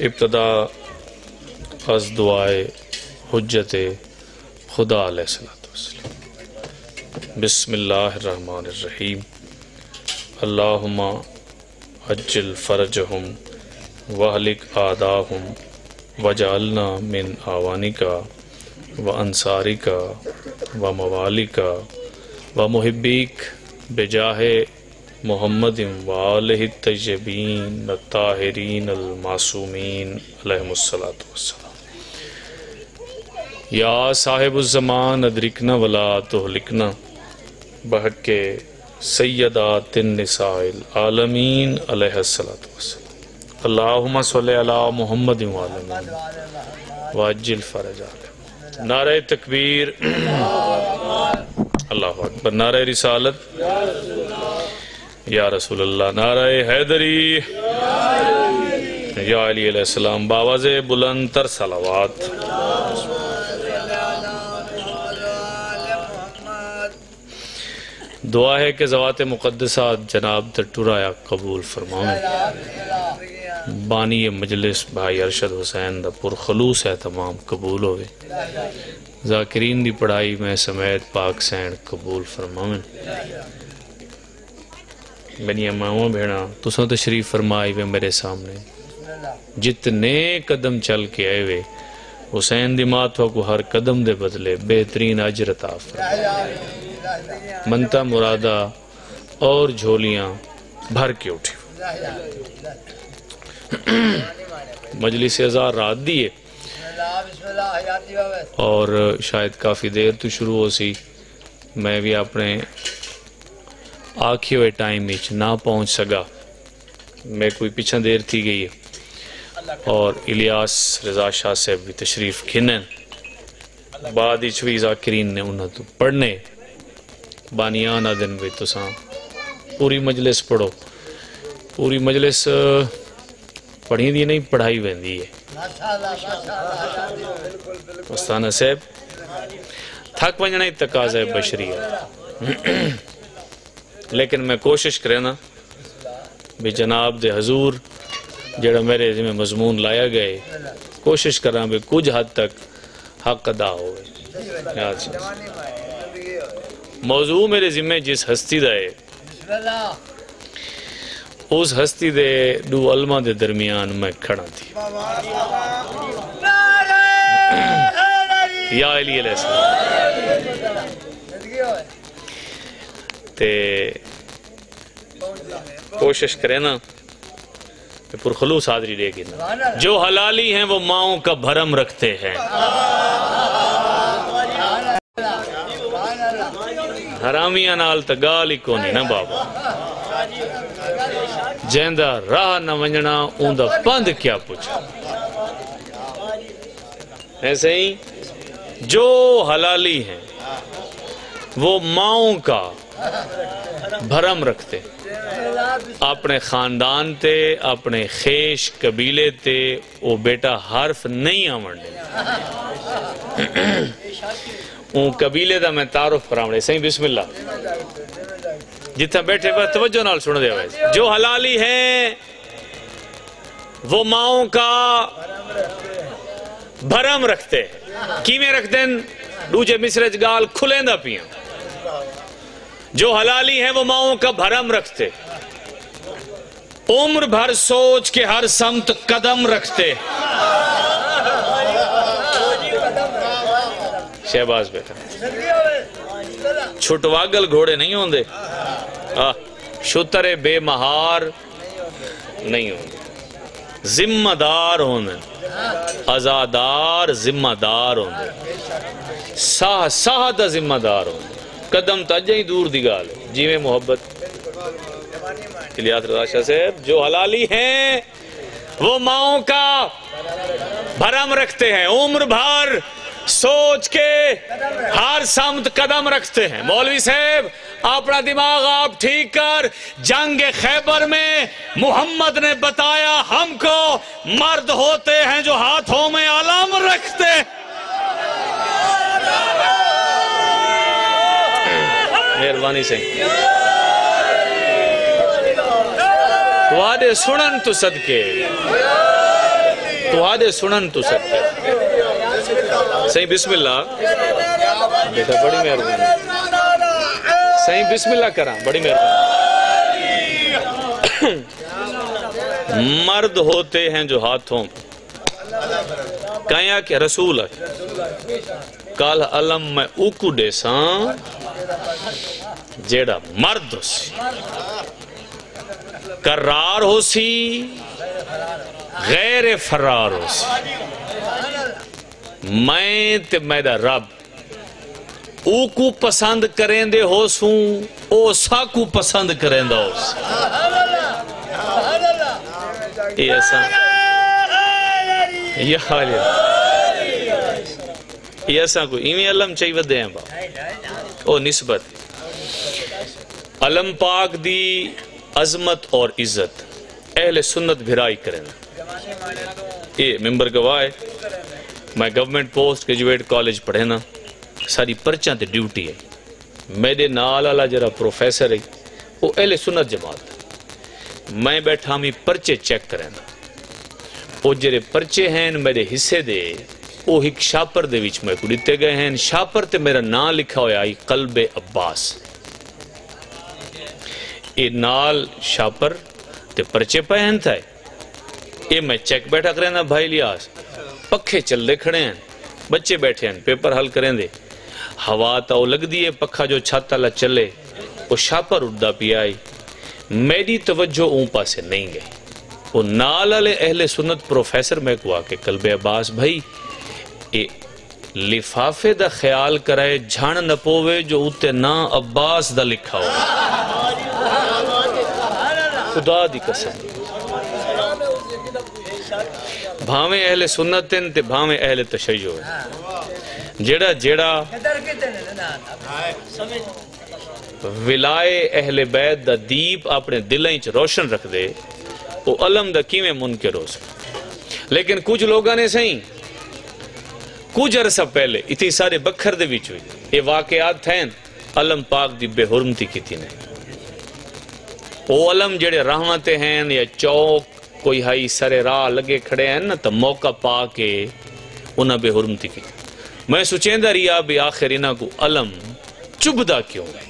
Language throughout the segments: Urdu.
ابتدا از دعائے حجت خدا علیہ السلام۔ بسم اللہ الرحمن الرحیم۔ اللہم عجل فرجہم واہلک اعداءہم وجعلنا من آوانکا وانصارکا وموالکا ومحبیک بجاہ محمد وآلہ الطیبین الطاہرین المعصومین علیہم الصلاۃ والسلام۔ یا صاحب الزمان ادرکنا ولا تہلکنا بحق سیدات النساء العالمین علیہ الصلاۃ والسلام۔ اللہم صلی علی محمد وعلی وعجل فرجہ۔ نعرہ تکبیر، اللہ اکبر، نعرہ رسالت یا رسول اللہ، نعرہ حیدری یا علی علیہ السلام، باواز بلند تر صلوات۔ دعا ہے کہ ذوات مقدسات جناب تٹورایا قبول فرمائیں۔ بانی مجلس بھائی ارشد حسین دا پر خلوص ہے تمام قبول ہوئے۔ ذاکرین دی پڑھائی میں سمیت پاک سین قبول فرمائیں۔ بنی امامہ بھیڑا تسوں تشریف فرمائی وے میرے سامنے، جتنے قدم چل کے آئے وے حسین دی ماتھوں کو ہر قدم دے بدلے بہترین اجر عطا فرمائے۔ منتا مرادہ اور جھولیاں بھر کے اٹھی۔ مجلس ہزار رات دیئے اور شاید کافی دیر تو شروع ہو سی، میں بھی اپنے آکھی ہوئے ٹائم ایچ نہ پہنچ سگا، میں کوئی پیچھا دیر تھی گئی ہے۔ اور الیاس رضا شاہ صاحب بھی تشریف کھنن، بعد ایچ بھی ذاکرین نے انہوں تو پڑھنے بانیانہ دن بھی تو ساں پوری مجلس پڑھو، پوری مجلس پڑھی دی نہیں پڑھائی ویندی ہے۔ مستانہ صاحب تھک ونجنا ہی تقاضہ بشری ہے، لیکن میں کوشش کرے نا بھی جناب دے حضور جڑا میرے ذمہ مضمون لایا گئے، کوشش کرنا بھی کچھ حد تک حق ادا ہوئے۔ موضوع میرے ذمہ جس ہستی دا ہے، اس ہستی دے دو علماء دے درمیان میں کھڑا تھی، یا علی علیہ السلام تے کوشش کرے نا پرخلوص حاضری دے گی نا۔ جو حلالی ہیں وہ ماؤں کا بھرم رکھتے ہیں، حرامیاں نال تگال ہی کونی نا بابا، جیندہ راہ نہ ونجنا اوندہ پند کیا پوچھا۔ ایسے ہی جو حلالی ہیں وہ ماؤں کا بھرم رکھتے، اپنے خاندان تے اپنے خیش قبیلے تے وہ بیٹا حرف نہیں آمڑنے۔ اون قبیلے دا میں تعارف فرامڑے صحیح بسم اللہ جتنا بیٹھے بس توجہ نال سن دے ویسے۔ جو حلالی ہیں وہ ماؤں کا بھرم رکھتے، کیمیں رکھتے ہیں دوجہ مصرج گال کھلیں دا پیاں۔ جو حلالی ہیں وہ ماؤں کا بھرم رکھتے، عمر بھر سوچ کے ہر سمت قدم رکھتے۔ شہباز بیٹا چھٹواگل گھوڑے نہیں ہوندے، شتر بے مہار نہیں ہوندے، ذمہ دار ہوندے، ازادار ذمہ دار ہوندے، ساہ دا ذمہ دار ہوندے، قدم تجھے ہی دور دی گال ہے جی میں محبت۔ الیاس رضا شاہ صاحب جو حلالی ہیں وہ ماؤں کا بھرم رکھتے ہیں، عمر بھر سوچ کے ہر سمت قدم رکھتے ہیں۔ مولوی صاحب اپنا دماغ آپ ٹھیک کر، جنگ خیبر میں محمد نے بتایا ہم کو مرد ہوتے ہیں جو ہاتھوں میں علم رکھتے۔ مہربانی سے وعدے سنن تو صدقے تو آدھے سنن تو سب ہے صحیح بسم اللہ بیٹا بڑی مہربانی صحیح بسم اللہ کرا بڑی مہربانی مرد ہوتے ہیں جو ہاتھوں کہاں کہ رسول ہے کال علم میں اوکو دے ساں جیڑا مرد ہو سی قرار ہو سی غیر فرار ہو سی میں تے میرا رب او کو پسند کریں دے ہو سوں او سا کو پسند کریں دا ہو سی یہ ایسا یہ حال ہے یہ ایسا کوئی ایمی علم چاہی ودے ہیں با او نسبت علم پاک دی عظمت اور عزت اہل سنت بھرائی کریں یہ ممبر گواہ ہے میں گورنمنٹ پوسٹ گریجویٹ کالج پڑھے نا ساری پرچاں تے ڈیوٹی ہے میرے نال والا جرا پروفیسر ہے وہ اہل سنت جماعت میں بیٹھا میں پرچے چیک کریں وہ جرے پرچے ہیں میرے حصے دے وہ ایک شاپر دے وچ میں کو دیتے گئے ہیں شاپر تے میرا نام لکھا ہویا آئی قلب عباس یہ نال شاپر تے پرچے پہن تھا ہے یہ میں چیک بیٹھا کریں نا بھائی لیاس پکھے چل دے کھڑے ہیں بچے بیٹھے ہیں پیپر حل کریں دے ہوا تاو لگ دیئے پکھا جو چھاتا لا چلے وہ شاپر اڑدا پی آئی میری توجہ اون پاسے نہیں گئی وہ نال علی اہل سنت پروفیسر میں کہا کہ قلب عباس بھائی لفافے دا خیال کرائے جھان نہ پوے جو اتے نا عباس دا لکھا ہو خدا دی قسم بھاویں اہل سنتن تے بھاویں اہل تشیع جیڑا جیڑا ولائے اہل بیت دا دیپ اپنے دلیں چ روشن رکھ دے وہ علم دا کیویں منکر ہو سکے لیکن کچھ لوگاں نے صحیح کچھ عرصہ پہلے اتنی سارے بکھر دے وچ ہوئی یہ واقعات تھیں علم پاک دی بے حرمتی کی تھی نہیں وہ علم جڑے رحمتے ہیں یا چوک کوئی ہائی سرے راہ لگے کھڑے ہیں نا تو موقع پا کے انہاں بے حرمتی کی میں سوچیں دا ریا بھی آخر انہاں کو علم چبدا کیوں ہے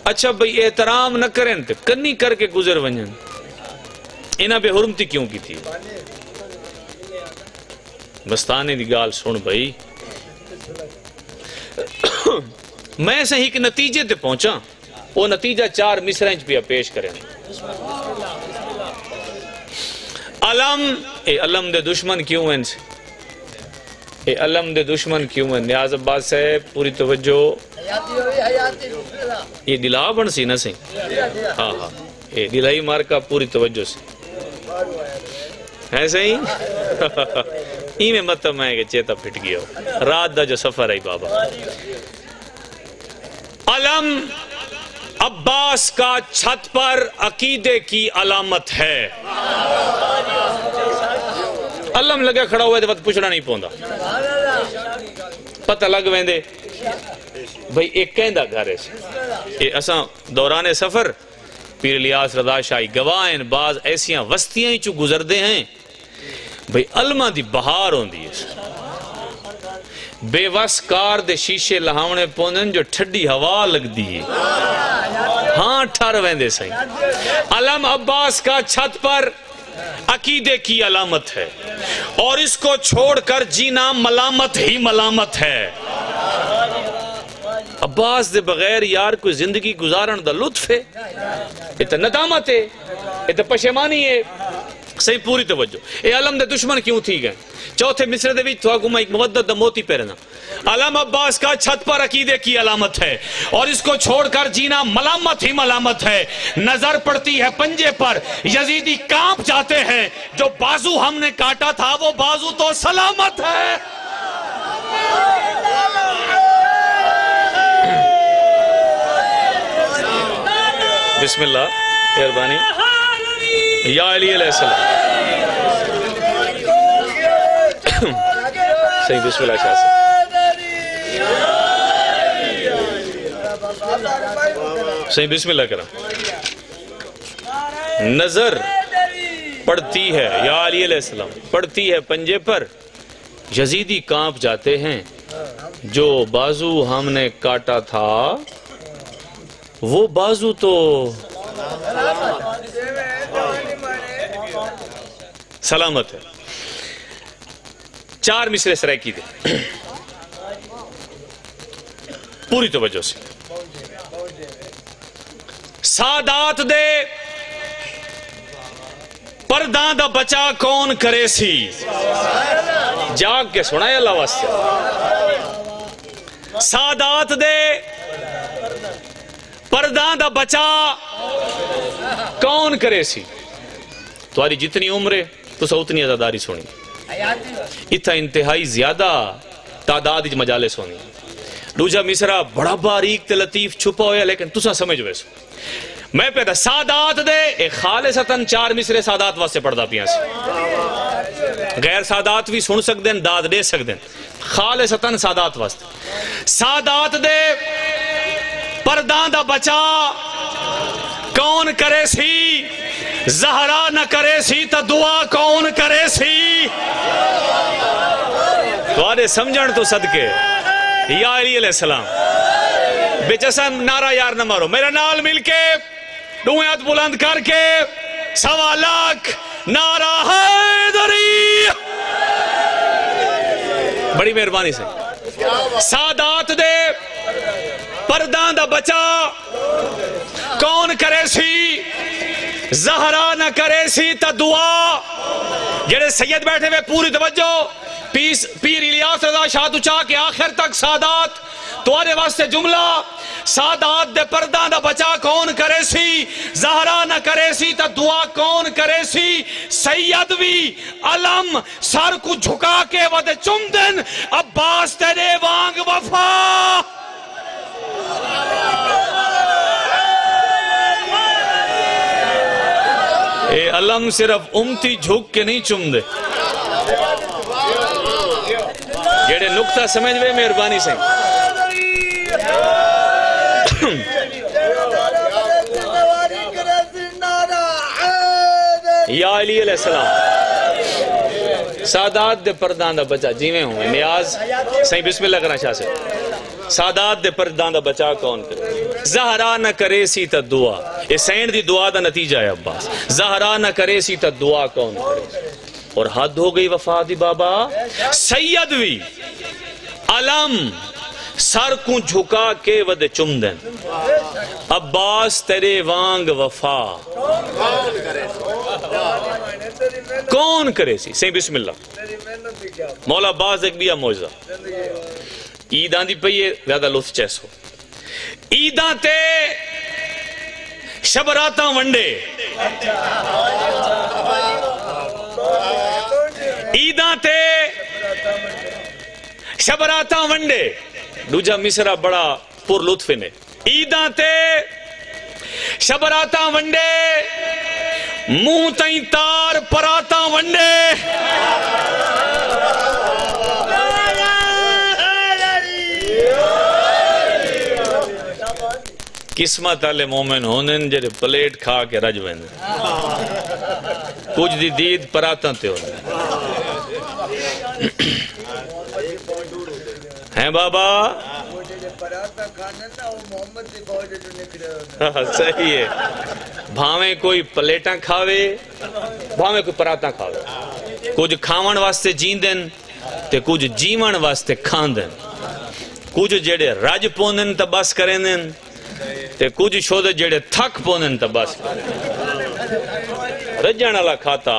اچھا بھئی احترام نہ کریں تو کنی کر کے گزر ونجن انہاں بے حرمتی کیوں کی تھی مستانے دی گال سن بھئی میں سے ایک نتیجے تے پہنچا وہ نتیجہ 4 مصریں پہ پیش کریں علم اے علم دے دشمن کیوں ہیں اے علم دے دشمن کیوں ہیں نیاز عباس صاحب پوری توجہ یہ دلا بن سی نہ سی ہاں ہاں یہ دلائی مارکا پوری توجہ سے ہے صحیح ای میں مطلب ہے کہ چیتا پھٹ گیا ہو رات دا جو سفر ہے بابا علم عباس کا چھت پر عقیدے کی علامت ہے علم لگے کھڑا ہوئے دے وقت پوچھنا نہیں پوندا پتہ لگ ویندے بھئی ایک کہندہ گھر ہے یہ اساں دوران سفر پیر الیاس رضا شاہی گواہیں بعض ایسیاں وستیاں ہی چو گزر دے ہیں بھئی علمہ دی بہار ہوں دی بے وس کار دے شیشے لہاونے پوندن جو ٹھڈی ہوا لگ دی ہاں ٹھار ویندے سہیں علم عباس کا چھت پر عقیدے کی علامت ہے اور اس کو چھوڑ کر جینا ملامت ہی ملامت ہے عباس دے بغیر یار کوئی زندگی گزارن دا لطف ہے یہ تو ندامت ہے یہ تو پشیمانی ہے صحیح پوری توجہ اے علم دے دشمن کیوں تھی گئے چوتھے مصرے دے وچ تو آگو میں ایک مودت دا موتی پیرنا علم عباس کا چھت پر عقیدے کی علامت ہے اور اس کو چھوڑ کر جینا ملامت ہی ملامت ہے نظر پڑتی ہے پنجے پر یزیدی کانپ جاتے ہیں جو بازو ہم نے کاٹا تھا وہ بازو تو سلامت ہے بسم اللہ مہربانی یا علی علیہ السلام صحیح بسم اللہ شاہ سے صحیح بسم اللہ کرم نظر پڑتی ہے یا علی علیہ السلام پڑتی ہے پنجے پر، یزیدی کانپ جاتے ہیں، جو بازو ہم نے کاٹا تھا وہ بازو تو سلامت ہے۔ چار مصرے سرائکی دے پوری توجہ سے۔ سادات دے پرداں دا بچا کون کرے سی، جاگ کے سنائے اللہ واسطے۔ سادات دے پرداں دا بچا کون کرے سی، تمہاری جتنی عمریں تو سا اتنی عزاداری سنی، اتھا انتہائی زیادہ تعداد اج مجالس ہونی۔ دوجا مصرع بڑا باریک تے لطیف چھپا ہویا لیکن تسا سمجھ ویسو میں پیدا سادات دے ایک خالصتاً چار مصرے سادات واسطے پڑھدا پیاں سے، غیر سادات بھی سن سکدیں داد دے سکدیں، خالصتاً سادات واسطے۔ سادات دے پرداں دا بچا کون کرے سی، زہرا نہ کرے سی تا دعا کون کرے سی، تو آدھے سمجھن تو صدقے یا علی علیہ السلام بچسم نعرہ یار نہ مارو، میرا نال مل کے دوئے ہاتھ بلند کر کے 1.25 لاکھ نعرہ حیدری، بڑی مہربانی سے۔ سادات دے پرداں دا بچا کون کرے سی، زہرا نہ کرے سی تا دعا، جڑے سید بیٹھے ہوئے پوری توجہ، پیر الیاس رضا شاہ چاہ کے آخر تک سادات تو آنے واسطے جملہ، سادات دے پرداں دا بچا کون کرے سی، زہرا نہ کرے سی تا دعا کون کرے سی، سید وی علم سر کو جھکا کے ود چمدن، عباس تیرے وانگ وفا۔ اے علم صرف امتی جھک کے نہیں چم دے، جیڑے نکتہ سمجھ وے مہربانی سے۔ یا علی علیہ السلام سادات دے پرداں دا بچا جیویں ہوئے نیاز صحیح بسم اللہ کرنا شاہ سے۔ سادات دے پرداں دا بچا کون کرے، زہرا نہ کرے سی تا دعا، یہ سینڈ دی دعا دا نتیجہ ہے عباس، زہرا نہ کرے سی تا دعا کون کرے، اور حد ہو گئی وفا دی بابا، سید وی علم سر کو جھکا کے ود چمدن، عباس تیرے وانگ وفا کون کرے سی، صحیح بسم اللہ۔ مولا عباس ایک بیا موجزہ عیدان دی پئیے زیادہ لطف چیسو، عیدان تے شبراتاں ونڈے، عیدان تے شبراتاں ونڈے، دوجہ مصرع بڑا پر لطف نے، عیدان تے شبراتاں ونڈے، منہ تائیں تار پراتاں ونڈے، قسمت والے مومن ہونن جڑے پلیٹ کھا کے رج ویندے، کچھ دی دید پراتاں تے ہوندے ہیں بابا، صحیح ہے، بھاویں کوئی پلیٹاں کھاوے بھاویں کوئی پراتاں کھاوے، کچھ کھاون واسطے جیندن تے کچھ جیون واسطے کھاندن، کچھ جڑے رج پوندن تا بس کرندن تے کچھ شود جڑے تھک پوندن تا بس رجن والا کھاتا۔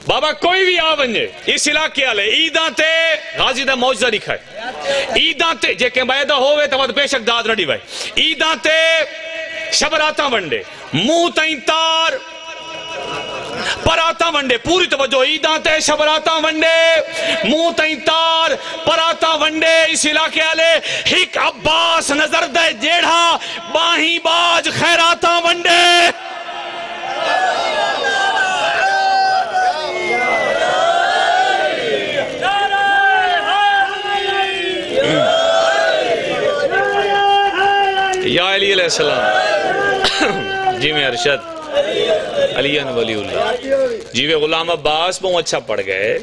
بابا کوئی بھی آ ونجے اس علاقے والے عیدان تے غازی دا موجزہ دکھائے، عیدان تے جے کہ بیدہ ہوئے تو ود بیشک داد نہ ڈیوائے، عیدان تے شبراتاں ونڈے، منہ تائیں تار پراتاں ونڈے، پوری توجہ، عیدان تے شبراتاں ونڈے، منہ تائیں تار پراتاں ونڈے، اس علاقے والے ہک عباس نظر دے جیڑھا باہیں باج خیراتاں ونڈے۔ یا علی علیہ السلام جی میں ارشد علی ولی اللہ جیوے غلام عباس بہت اچھا پڑھ گئے،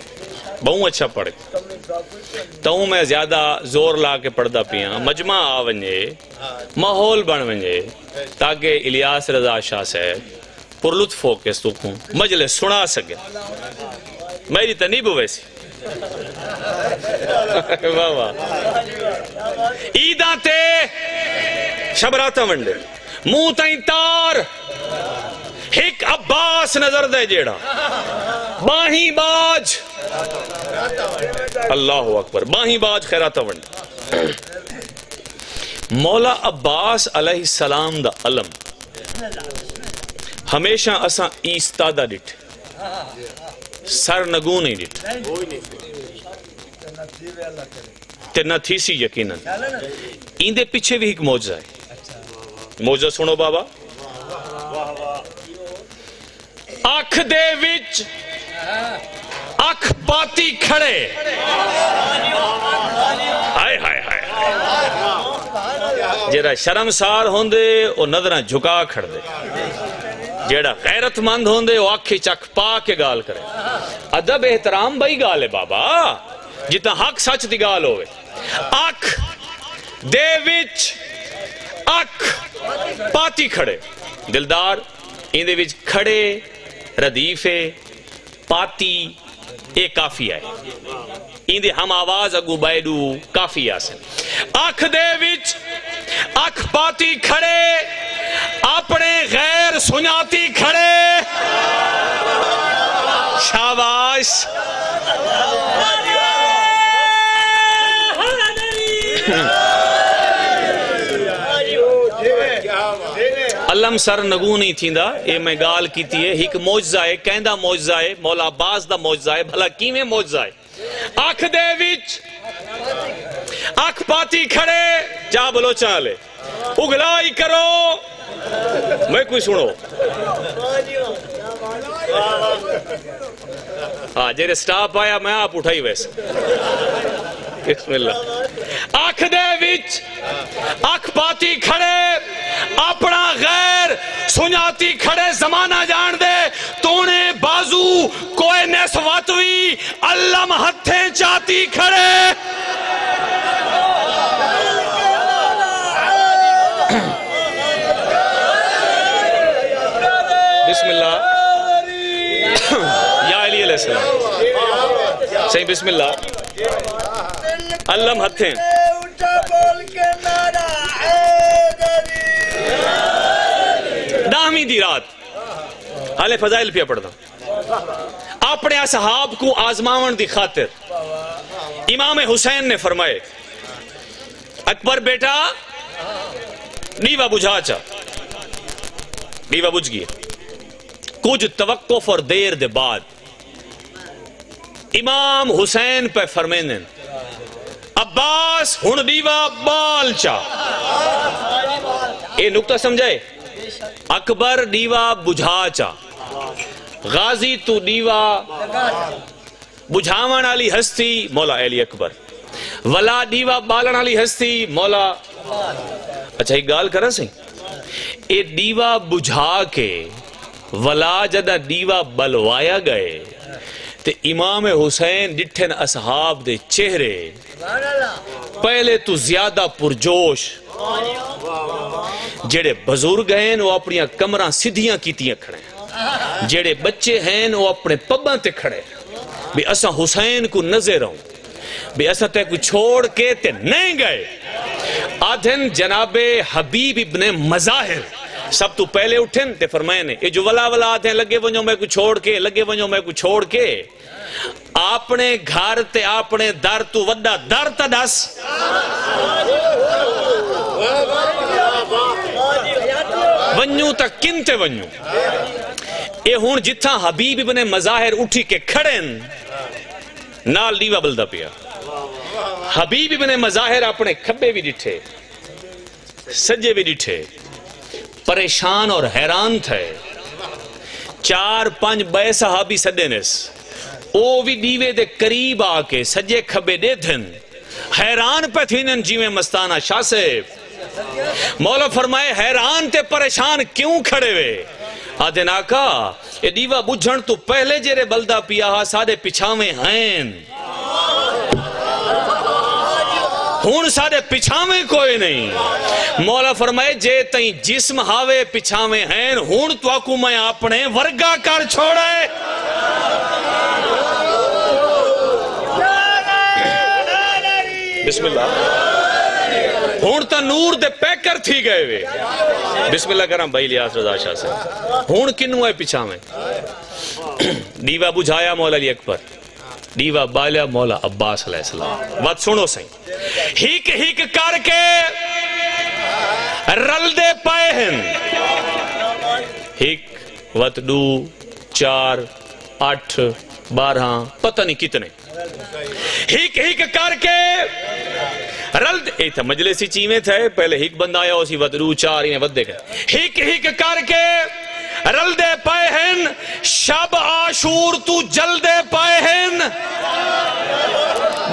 بہت اچھا پڑھ گئے تو میں زیادہ زور لا کے پڑھدا پیاں، مجمع آ ونجے، ماحول بن ونجے تاکہ الیاس رضا شاہ صاحب پر لطف ہو کے سکوں مجلس سنا سکے. میری تنیب ویسی واہ واہ عیداں تے شبراتا ونڈے منہ تائیں تار ایک عباس نظر دے جیڑا باہیں باج اللہ اکبر باہیں باج خیراتا ونڈے. مولا عباس علیہ السلام دا علم ہمیشہ اساں ایستادہ ڈٹ سر نگو نہیں ڈٹ تے نہ تھی سی یقیناً. ایندے پیچھے بھی ایک موجزہ ہے، موجزہ سنو بابا. اکھ دے وچ اکھ پاتی کھڑے ہائے ہائے ہائے جیڑا شرمسار ہوندے او نظرہ جھکا کھڑ دے، جیڑا غیرت مند ہوندے او آنکھی چک پا کے گال کرے. ادب احترام بھائی گال ہے بابا جتنا حق سچ دی گال ہوئے. اکھ دے وچ اکھ پاتی کھڑے دلدار اندے وچ کھڑے ردیفے پاتی اے کافی ہے اندے ہم آواز اگو بائیڈو کافی آسن. اکھ دے وچ اکھ پاتی کھڑے اپنے غیر سناتی کھڑے شاباش. علم سر نگو نہیں تھیندا اے میں گال کیتی ہے ایک موجزہ ہے کہندہ موجزہ ہے مولا عباس دا موجزہ ہے بھلا کیویں موجزہ ہے. اکھ دے وچ اکھ پاتی کھڑے جا بلو چالے اگلائی کرو میں کوئی سنو ہاں جیرے سٹاپ آیا میں آپ اٹھائی ویسے بسم اللہ. اکھ دے وچ اکھ پاتی کھڑے اپنا غیر سناتی کھڑے زمانہ جان دے تونے بازو کوئی نسواتوی علم ہتھیں چاہتی کھڑے. بسم اللہ یا علی علیہ السلام صحیح بسم اللہ علم ہتھیں داہمی دی رات حالے فضائل پیا پڑھتا اپنے اصحاب کو آزماون دی خاطر امام حسین نے فرمائے اکبر بیٹا دیوا بجھا چا دیوا بجھ گیا. کچھ توقف اور دیر دے بعد امام حسین پہ فرمینن عباس ہن دیوا بال چا. اے نکتہ سمجھائے اکبر دیوا بجھا چا غازی تو دیوا بجھاون والی ہستی مولا علی اکبر ولا دیوا بالن والی ہستی مولا. اچھا ایک گال کرا سی اے دیوا بجھا کے ولا جدہ دیوا بلوایا گئے تے امام حسین ڈٹھن اصحاب دے چہرے پہلے تو زیادہ پرجوش جڑے بزرگ ہیں وہ اپنی کمرہ سدھیاں کیتیاں کھڑے ہیں جڑے بچے ہیں وہ اپنے پباں تے کھڑے بھی اسا حسین کو نظر ہوں بھی اسا تے کو چھوڑ کے تے نہیں گئے. آدھن جناب حبیب ابن مظاہر سب تو پہلے اٹھن تے فرمائے نے یہ جو ولا ولا آتے ہیں لگے ونجو میں کو چھوڑ کے لگے ونجو میں کو چھوڑ کے اپنے گھر تے اپنے در تو وڈا در تا دس ونجو تا کنتے ونجو. اے ہون جتھا حبیب ابن مظاہر اٹھی کے کھڑن نال دیوا بلدہ پیا. حبیب ابن مظاہر اپنے کھبے بھی ڈٹھے سجے بھی ڈٹھے پریشان اور حیران تھے. 4-5 بے صحابی سڈینس او بھی دیوے دے قریب آکے سجے کھبے دے دھن حیران پہ تھینن جیویں مستانہ شاہ صاحب. مولا فرمائے حیران تے پریشان کیوں کھڑے ہوئے؟ آدھے آقا یہ دیوا بجھن تو پہلے جیرے بلدہ پیا ہا سادے پچھاویں ہیں ہون سادے پچھاویں کوئی نہیں. مولا فرمائے جے تائیں جسم ہاوے پچھاویں ہیں ہون تو آکو میں اپنے ورگا کر چھوڑے. بسم اللہ ہون تا نور دے پیکر تھی گئے وے. بسم اللہ کرام بھائی لیاس رضا شاہ سے ہون کنو ہے پچھاویں. دیوا بجھایا مولا علی اکبر, دیوا بالیا مولا عباس علیہ السلام. بات سنو سہیں ہیک ہیک کر کے رل دے پائے ہیں. ہیک وط 2 4 8 12 پتہ نہیں کتنے ہیک ہیک کر کے رل دے. ایک تھا مجلسی چیمیں تھے پہلے ہیک بند آیا اسی وط 2 4 انہیں ود دے گئے. ہیک ہیک کر کے رل دے پائے ہیں شب عاشور تو جل دے پائے ہیں.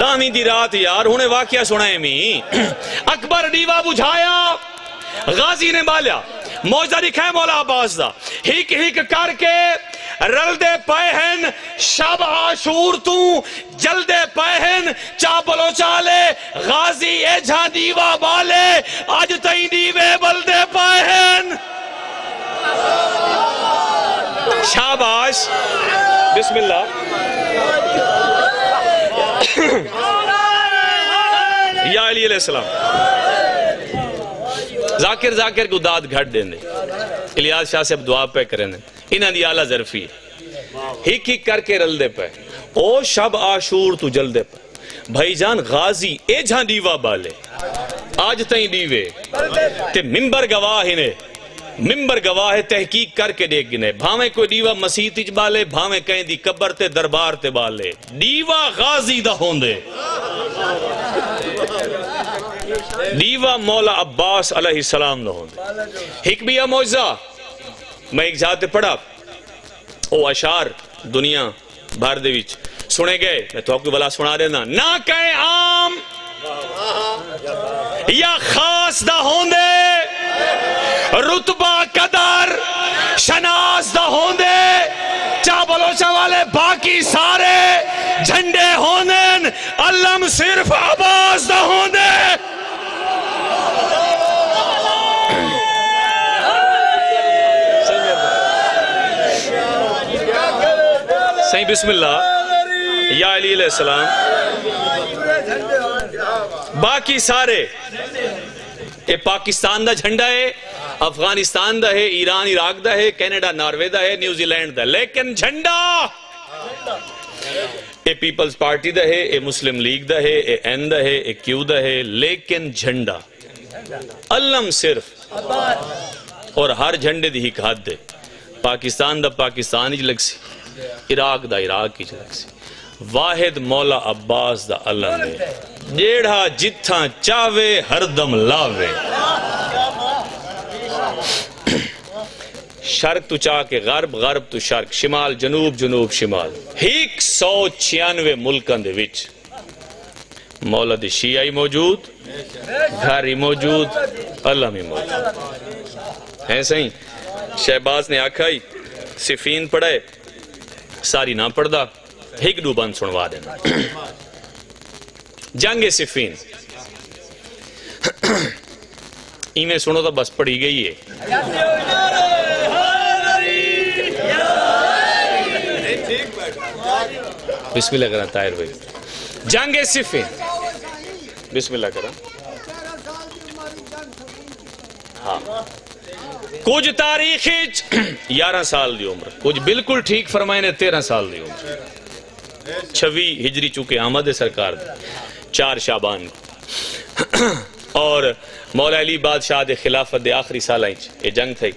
دامی دی رات یار انہیں واقعہ سنائے میں اکبر دیوا بجھایا غازی نے بالیا موجہ دکھائے مولا عباس دا. ہیک ہیک کر کے رل دے پائے ہیں شب عاشور تو جل دے پائے ہیں. چاپلو چالے غازی اے جہاں دیوا بالے آج تائیں دیوے بل دے پائے ہیں. شاباش. بسم اللہ. یا علی علیہ السلام ذاکر کو داد گھٹ دیں دے. الیاس شاہ سے اب دعا پہ کریں دے انہاں دی آلہ ظرفی ہے. ہیک ہیک کر کے رل دے پہ او شب عاشور تو جل دے پہ. بھائی جان غازی اے جہاں دیوا بالے آج تائیں دیوے تے ممبر گواہ نے ممبر گواہ تحقیق کر کے دیکھ گنے. بھاویں کوئی دیوا مسیح تیج بالے بھاویں کہیں دی قبر تے دربار تے بالے دیوا غازی دا ہوندے. دیوا مولا عباس علیہ السلام دا ہوندے. حکمیہ موجزہ میں ایک جاتے پڑھا او اشار دنیا بھار دے وچ سنے گئے. میں تو آپ کو بلا سنا دینا. نہ کہیں عام یا خاص دا ہوندے رتبہ قدر شناس دا ہوندے چا بلوچہ والے باقی سارے جھنڈے ہوندن علم صرف عباس دا ہوندے. صحیح. بسم اللہ. یا علی علیہ السلام باقی سارے اے پاکستان دا جھنڈا ہے, افغانستان دا ہے, ایران عراق دا ہے, کینیڈا ناروے دا ہے, نیوزی لینڈ دا, لیکن جھنڈا اے پیپلز پارٹی دا ہے, اے مسلم لیگ دا ہے, اے این دا ہے, اے کیو دا ہے, لیکن جھنڈا علم صرف اور ہر جھنڈے دی ایک حد دے. پاکستان دا پاکستان ہی لگ سی, عراق دا عراق ہی لگ سی. واحد مولا عباس دا علم ہے جیڑھا جتھاں چاوے ہر دم لاوے. شرق تو چاہ کے غرب, غرب تو شرق, شمال جنوب, جنوب شمال. 196 ملکان دے وچ مولا دے شیعہ موجود, گھر موجود, علم موجود ہیں. صحیح. شہباز نے آکھا ہی صفین پڑھے ساری نہ پڑھدا ایک دو بند سنوا دینا. جنگ صفین ایمیں سنو تو بس پڑھی گئی ہے. بسم اللہ کرنا طاہر بھائی. جنگ صفین بسم اللہ کرنا. ہاں کچھ تاریخی 11 سال دی عمر, کچھ بالکل ٹھیک فرمائے نے 13 سال دی عمر. 26 ہجری چونکہ آمد سرکار دی 4 شعبان کو, اور مولا علی بادشاہ دے خلافت دے آخری سالہ یہ جنگ تھی.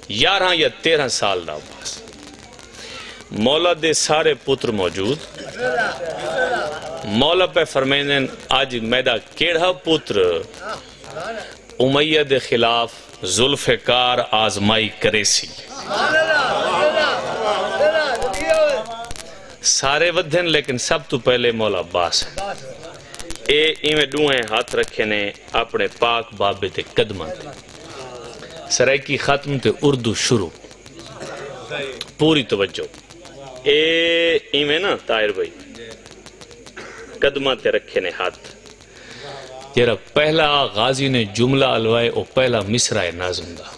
11 یا 13 سال دا عباس. مولا دے سارے پتر موجود. مولا پہ فرمینن آج میدہ کیڑا پتر امیہ دے خلاف ذوالفقار آزمائی کرے سی. سارے ودھن لیکن سب تو پہلے مولا عباس ہے. اے ایمیں دوئیں ہاتھ رکھے نے اپنے پاک بابے تے قدمہ. سرائکی ختم تے اردو شروع. پوری توجہ. ایویں نا طاہر بھائی قدمہ تے رکھے نے ہاتھ. جرا پہلا غازی نے جملہ الوائے او پہلا مصرع ناظم دا.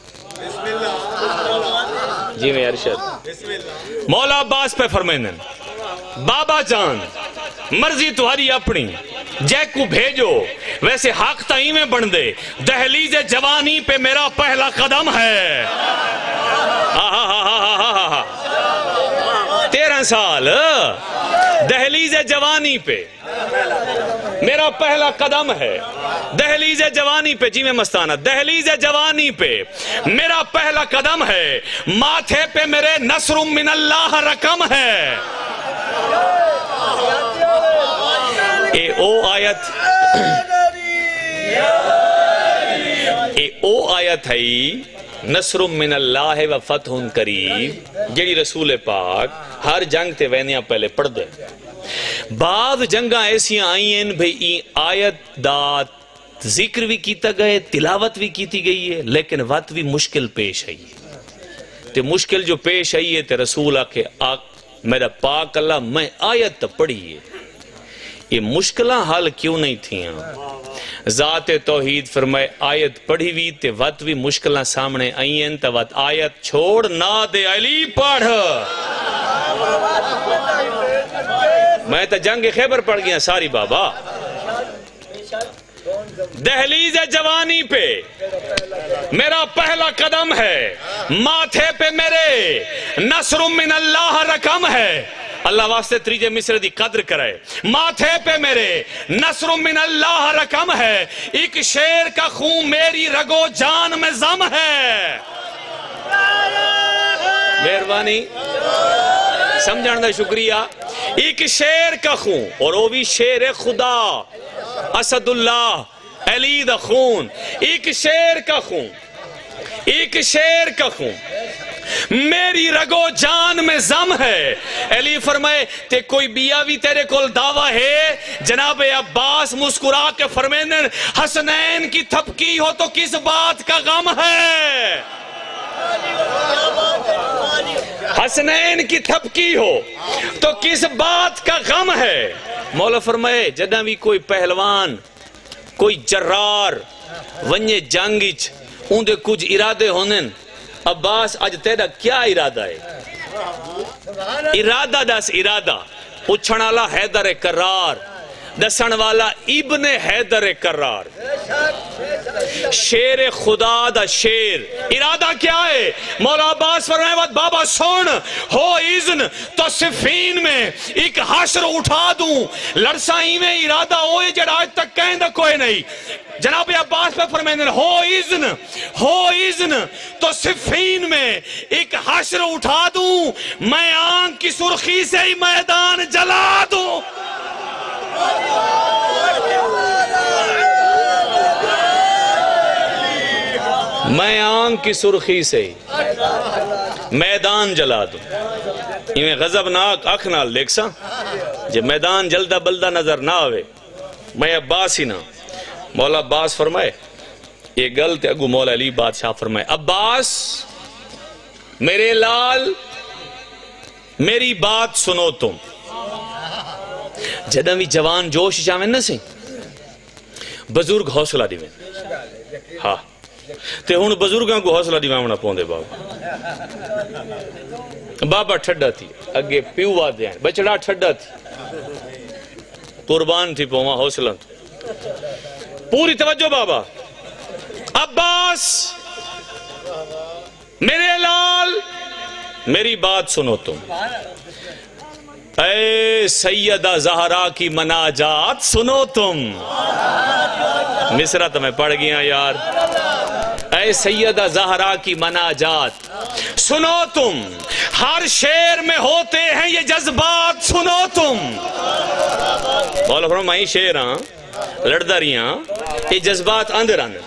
جی میں ارشد مولا عباس پہ فرمائنن بابا جان مرضی تمہاری اپنی جے کو بھیجو ویسے حق تائیں میں بن دے. دہلیز جوانی پہ میرا پہلا قدم ہے. 13 سال دہلیز جوانی پہ میرا پہلا قدم ہے. دہلیز جوانی پہ جی میں مستانہ دہلیز جوانی پہ میرا پہلا قدم ہے. ماتھے پہ میرے نصر من اللہ رقم ہے. اے او آیت ہے نصر من اللہ و فتح قریب جیڑی رسول پاک ہر جنگ تے وینیاں پہلے پڑھ دے. بعض جنگاں ایسیاں آئی ہیں بھئی این آیت دا ذکر بھی کیتا گئے تلاوت بھی کیتی گئی ہے لیکن وقت بھی مشکل پیش آئی ہے. تے مشکل جو پیش آئی ہے تے رسول آکے میرا پاک اللہ میں آیت تا پڑھی ہے. یہ مشکلہ حال کیوں نہیں تھیاں؟ ذات توحید فرمائے آیت پڑھی بھی تے وقت بھی مشکلہ سامنے آئین تا وقت آیت چھوڑ نہ دے علی پڑھ. میں تا جنگ خیبر پڑھ گیا ساری بابا. دہلیز جوانی پہ میرا پہلا قدم ہے. ماتھے پہ میرے نصر من اللہ رقم ہے. اللہ واسطے تریجے مصر دی قدر کرے. ماتھے پہ میرے نصر من اللہ رقم ہے. ایک شیر کا خون میری رگو جان میں زم ہے. مہربانی سمجھانا شکریہ. ایک شیر کا خون اور وہ بھی شیر خدا اسد اللہ علی دا خون. ایک شیر کا خون ایک شیر کا خون میری رگو جان میں زم ہے. علی فرمائے تے کوئی بیاوی تیرے کول دعویٰ ہے. جناب عباس مسکرا کے فرمائے حسنین کی تھپکی ہو تو کس بات کا غم ہے. حسنین کی تھپکی ہو تو کس بات کا غم ہے. مولا فرمائے جدہ بھی کوئی پہلوان کوئی جرار ونجے جنگیچ اندے کچھ ارادے ہونن. عباس آج تیرا کیا ارادہ ہے؟ ارادہ دس ارادہ. پوچھن والا حیدر کرار دسن والا ابن حیدر کرار. شیر خدا دا شیر. ارادہ کیا ہے؟ مولا عباس فرمائے وقت بابا سن ہو اذن تو صفین میں ایک حشر اٹھا دوں. لڑسائی میں ارادہ ہوئے جڑا آج تک کہیں دا کوئی نہیں. جناب عباس پہ فرمائے ہو اذن تو صفین میں ایک حشر اٹھا دوں. میں آنکھ کی سرخی سے ہی میدان جلا دوں. میں آنکھ کی سرخی سے میدان جلا دوں. انہیں غضبناک اکھ نال دیکھ سا جب میدان جلدہ بلدہ نظر نہ آوے میں عباس ہی نہ. مولا عباس فرمائے یہ گلت اگو مولا علی بادشاہ فرمائے عباس میرے لال میری بات سنو. تم جدہ بھی جوان جوش جاویں نہ سی بزرگ حوصلہ دیویں. ہاں تے ہون بزرگاں کو حوصلہ دیویں ہونا پوندے بابا. بابا ٹھڈا تھی اگے پیوا دیں بچڑا ٹھڈا تھی قربان تھی پوما حوصلہ تھی. پوری توجہ بابا. عباس میرے لال میری بات سنو. تم اے سیدہ زہرا کی مناجات سنو. تم مصرع تو میں پڑھ گیا یار. اے سیدہ زہرا کی مناجات سنو. تم ہر شعر میں ہوتے ہیں یہ جذبات سنو. تم مولا فرمائے میں شعر ہاں لڑداریاں یہ جذبات اندر آنے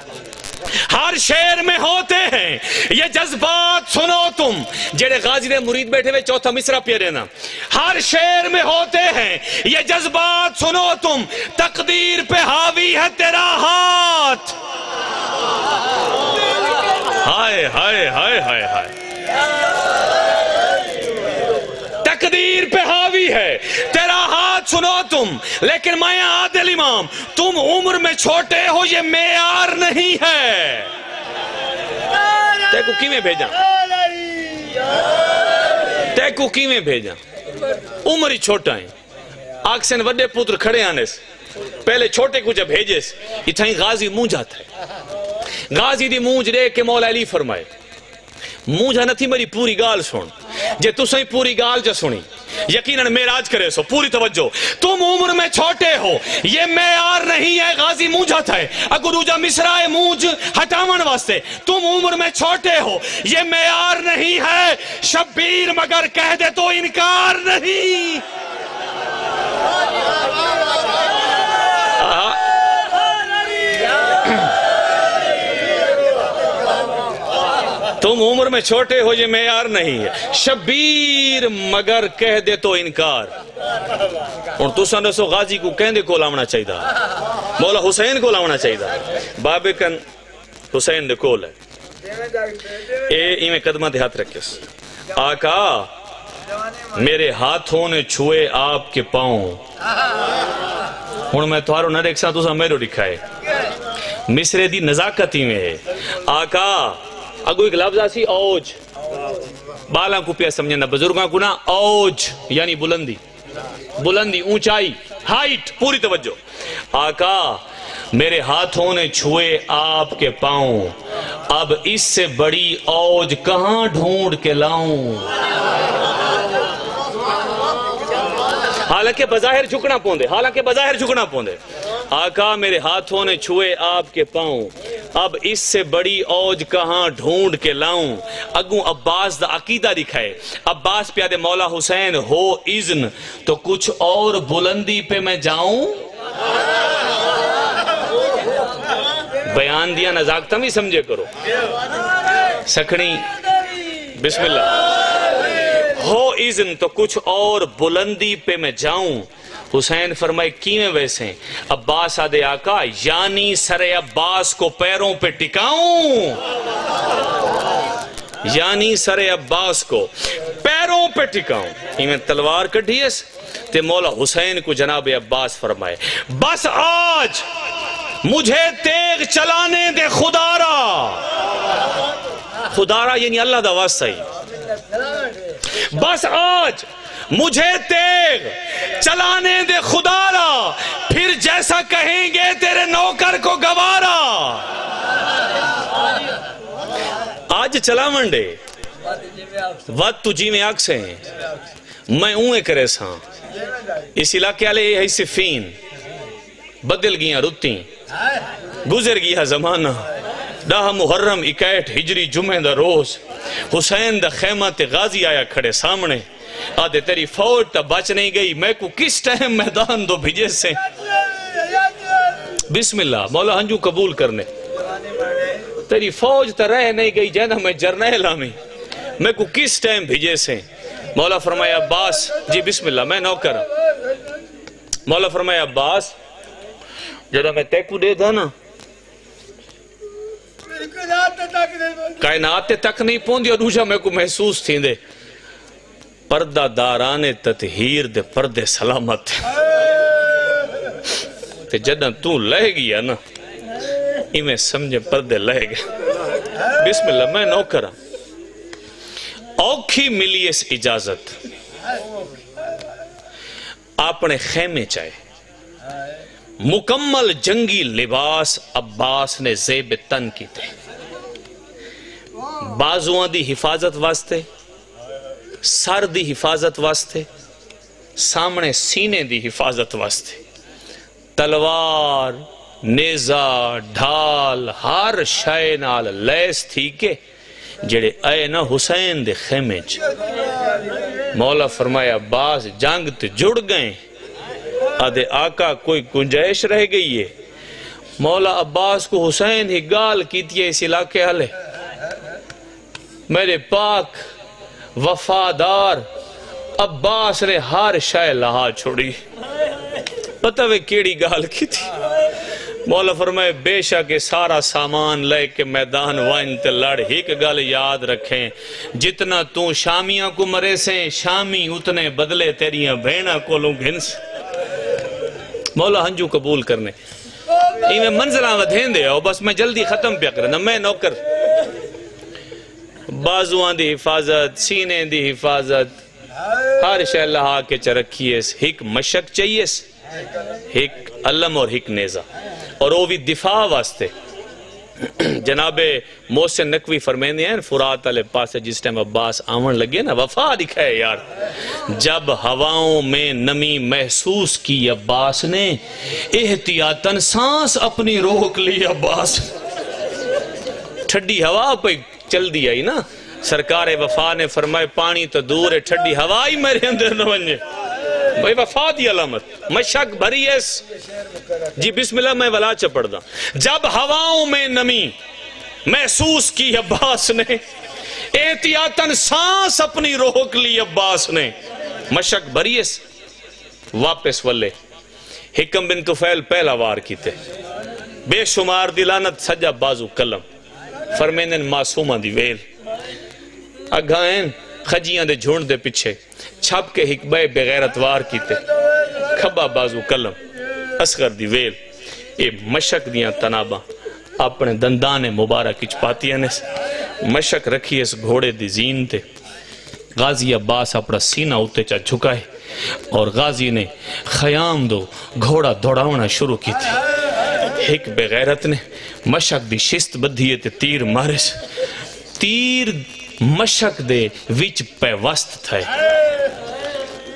ہر شعر میں ہوتے ہیں یہ جذبات سنو. تم جڑے غازی نے مرید بیٹھے ہوئے چوتھا مصرع پیرے نا. ہر شعر میں ہوتے ہیں یہ جذبات سنو. تم تقدیر پہ حاوی ہے تیرا ہاتھ. ہائے ہائے ہائے ہائے ہائے، تقدیر پہ حاوی ہے تیرا ہاتھ، سنو تم، لیکن میں عادل امام، تم عمر میں چھوٹے ہو یہ معیار نہیں ہے۔ تیکو کی میں بھیجا، تیکو کی میں بھیجا، عمر ہی چھوٹا ہے، آکسن وڈے پتر کھڑے آنے سے پہلے چھوٹے کو جب بھیجے سے اتھائیں غازی مونج آتا ہے، غازی دی مونج دے کے مولا علی فرمائے مونجھا نہ تھی میری پوری گال سن، جے تسیں پوری گال جا سنی یقیناً میراج کرے سو، پوری توجہ، تم عمر میں چھوٹے ہو یہ معیار نہیں ہے، غازی مونجھا تھا ہے، اگر روجہ مصرائے مونج ہٹاون واسطے، تم عمر میں چھوٹے ہو یہ معیار نہیں ہے، شبیر مگر کہہ دے تو انکار نہیں۔ تم عمر میں چھوٹے ہو یہ معیار نہیں ہے، شبیر مگر کہہ دے تو انکار۔ اور تساں دسو غازی کو کہندے کو لاونا چاہیے دا، مولا حسین کو لاونا چاہیے دا، بابے کن حسین دے کول ہے، اے میں قدمہ دے ہاتھ رکھیس، آقا میرے ہاتھوں نے چھوئے آپ کے پاؤں، ہن میں توارو نہ دیکھ سا تساں میرو دکھائے، مصرے دی نزاکتی میں ہے، آقا اگو ایک لفظ آسی اوج، بالاں کو پیا سمجھنا، بزرگاں کو نا اوج یعنی بلندی، بلندی اونچائی، ہائٹ، پوری توجہ، آقا میرے ہاتھوں نے چھوئے آپ کے پاؤں، اب اس سے بڑی اوج کہاں ڈھونڈ کے لاؤں، حالانکہ بظاہر جھکنا پوندے، حالانکہ بظاہر جھکنا پوندے، آقا میرے ہاتھوں نے چھوئے آپ کے پاؤں، اب اس سے بڑی اوج کہاں ڈھونڈ کے لاؤں، اگوں عباس دا عقیدہ دکھائے، عباس پیادے مولا حسین ہو اذن تو کچھ اور بلندی پہ میں جاؤں، بیان دیا نزاکتہ بھی سمجھے کرو، سکھنی بسم اللہ، ہو اذن تو کچھ اور بلندی پہ میں جاؤں، حسین فرمائے کیویں ویسے، عباس آدھے آقا یعنی سر عباس کو پیروں پہ ٹکاؤں، یعنی سر عباس کو پیروں پہ ٹکاؤں، ایمیں تلوار کٹھیس تے مولا حسین کو جناب عباس فرمائے بس آج مجھے تیغ چلانے دے خدارا، خدارا یعنی اللہ دا واسطہ ہی، بس آج مجھے تیغ چلانے دے خدارا، پھر جیسا کہیں گے تیرے نوکر کو گوارا، آج چلا منڈے وقت تجھی میں آگ سے ہیں، میں اوئے کرے ساں، اس علاقے والے یہ صفین بدل گیا رتیں، گزر گیا زمانہ، ڈاہ محرم 61 ہجری جمعہ دا روز، حسین دا خیمہ تے غازی آیا کھڑے سامنے، آدھے تیری فوج تا بچ نہیں گئی، میں کو کس ٹائم میدان دو بھیجے سے، بسم اللہ مولا ہنجو قبول کرنے، تیری فوج تا رہ نہیں گئی جینا میں جرنیل آمی، میں کو کس ٹائم بھیجے سے، مولا فرمایا عباس، جی بسم اللہ میں نوکر، مولا فرمایا عباس جدہ میں تیکو دے تھا نا کائنات تک نہیں پوندی اور دوجہ میں کو محسوس تھی دے پردہ داران تطہیر دے پردے سلامت تے جدہ تو لہ گیا نا میں سمجھے پردے لہ گیا، بسم اللہ میں نوکرہ، اوکھی ملی اس اجازت، اپنے خیمے چاہے، مکمل جنگی لباس عباس نے زیب تن کی تھے، بازوان دی حفاظت واسطے، سر دی حفاظت واسطے، سامنے سینے دی حفاظت واسطے، تلوار نیزہ ڈھال ہر شے نال لیس تھی کے جڑے اے نا حسین دے خیمے چ، مولا فرمایا عباس جنگ تے جڑ گئے، آدھے آقا کوئی گنجائش رہ گئی ہے، مولا عباس کو حسین ہی گال کیتی ہے اس علاقے حلے، میرے پاک وفادار عباس نے ہر شے لہا چھوڑی، پتہ وہ کیڑی گال کی تھی، مولا فرمائے بے شک سارا سامان لے کے میدان وائن تے لڑ، ایک گل یاد رکھیں، جتنا تو شامیاں کو مرے سے شامی اتنے بدلے تیریاں بھینا کولوں گھنس۔ مولا ہنجو قبول کرنے میں منزلہ ودھین دے آؤ، بس میں جلدی ختم پیا کرنا۔ میں نوکر بازوان دی حفاظت، سینے دی حفاظت، ہر شے اللہ کے چرکھیے، ایک مشک چاہیے، ایک علم اور ایک نیزہ، اور وہ بھی دفاع واسطے۔ جناب محسن نقوی فرمیندے ہیں فرات علیہ پاس جس ٹائم عباس آمن لگے نا، وفا دکھائے یار، جب ہواؤں میں نمی محسوس کی عباس نے، احتیاطاً سانس اپنی روک لی عباس۔ ٹھڈی ہوا پہ چل دیا ہی نا، سرکار وفا نے فرمائے پانی تو دور ہے، ٹھڈی ہوا ہی میرے اندر نہ ونجے۔ بھئی وفا دی علامت مشک بھری ہے۔ جی بسم اللہ میں ولا چپڑ دا۔ جب ہواؤں میں نمی محسوس کی عباس نے، احتیاطاً سانس اپنی روک لی عباس نے، مشک بھری ہے۔ واپس ولے حکم بن طفیل پہلا وار کیتے، بے شمار دلانت سجا بازو کلم، فرمینن معصومہ دی ویل، اگھائیں خجیاں دے جھونڈ دے پچھے، چھپ کے حکبے بغیرت وار کیتے، کھبا بازو کلم، اصغر دی ویل، یہ مشک دیاں تناباں اپنے دندان مبارک اچ پاتیاں نے، مشک رکھی اس گھوڑے دی زین تے۔ غازی عباس اپنا سینہ ہوتے چا جھکائے، اور غازی نے خیام دو گھوڑا دوڑاونا شروع کی تھی۔ ایک بغیرت نے مشک دی شست بدھیے تے تیر مارس، تیر مشک دے وچ پیوست تھے۔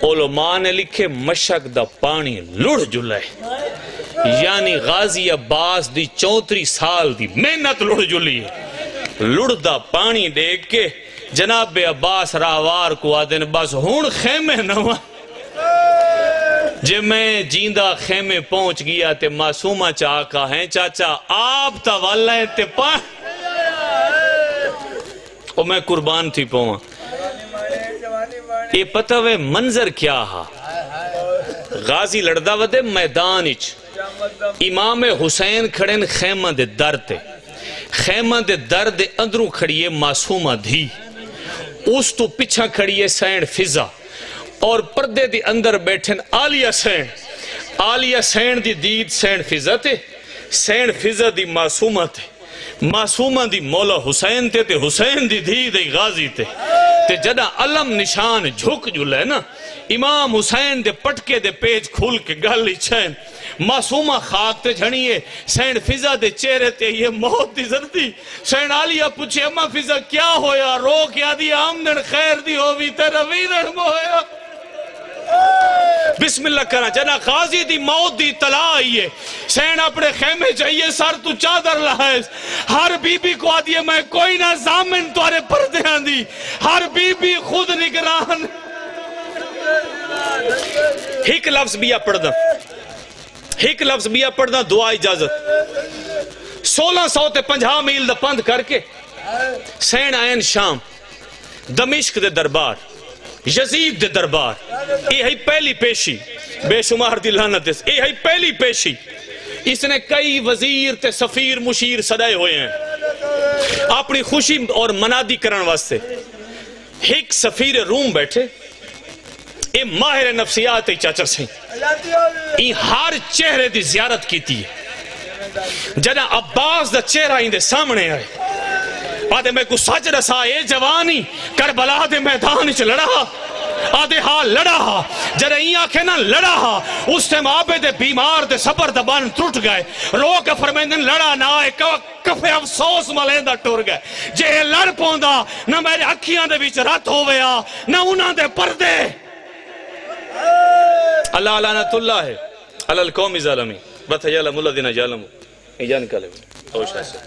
علماء نے لکھے مشک دا پانی لڑ جلائے، یعنی غازی عباس دی 34 سال دی محنت لڑ جلی ہے۔ لڑ دا پانی دیکھ کے جناب عباس راہوار کو آدھن بس ہون خیمے نوا، جے میں جیندہ خیمے پہنچ گیا تے معصومہ چاکا ہیں چاچا آپ تا والا ہے تے اور میں قربان تھی پہنچا۔ یہ پتہ وے منظر کیا ہا، غازی لڑدا ودے میدان اچ، امام حسین کھڑن خیمہ دے در تے، خیمہ دے در دے اندروں کھڑیے معصومہ دھی، اس تو پچھا کھڑیے سینڈ فضا، اور پردے دی اندر بیٹھن آلیہ سینڈ، آلیہ سینڈ دی دید سینڈ فضا تے، سینڈ فضا دی معصومہ تے، معصومہ دی مولا حسین تے حسین دی دھی دی غازی تے جدہ علم نشان جھک جلے نا، امام حسین دے پٹکے دے پیج کھول کے گالی چھین، معصومہ خاک تے جھنیے، سینڈ فضا دے چہرے تے یہ موت دی زردی، سینڈ آلیہ پوچھے اماں فضا کیا ہویا، رو کیا دی آمدن خیر دی ہوئی تے رویرن ہویا۔ بسم اللہ کرنا جنا غازی دی موت دی اطلاع آئیے، سین اپنے خیمے چاہیے سر تو چادر لائے، ہر بی بی کو آدھیے میں کوئی نہ زامن توارے پردے ہاں دی، ہر بی بی خود نگران۔ ایک لفظ بیا پڑھنا، ایک لفظ بیا پڑھنا، دعا اجازت۔ 1650 میل دا پندھ کر کے سین آئین شام، دمشق دے دربار، یزید دے دربار، یہ ہے پہلی پیشی، بے شمار دی لعنت اس، یہ ہے پہلی پیشی۔ اس نے کئی وزیر تے سفیر مشیر صدائے ہوئے ہیں اپنی خوشی اور منادی کرن واسطے۔ ایک سفیر روم بیٹھے، یہ ماہر نفسیات چاچا سے، یہ ہر چہرے دی زیارت کی تھی، جنہ عباس دا چہرہ ہی دے سامنے آئے، آدھے میں کو سچ رسا اے جوانی کربلا دے میدان چ لڑا، آدھے ہاں لڑا، جنہ این آنکھیں نہ لڑا، اس ٹائم آبے دے بیمار دے سبر دبان ٹوٹ گئے، رو کے فرمیندن لڑا نہ آئے، کفے افسوس ملیندہ ٹور گئے، جے لڑ پوندا نہ میرے اکھیاں دے بیچ رات ہویا نہ انہاں دے پردے۔ اللہ لعنت اللہ ہے علی القوم ظالمین وَتَيَعْلَمُ الَّذِينَ يَعْلَمُونَ ایجان کالے ہوئے اوشہ سے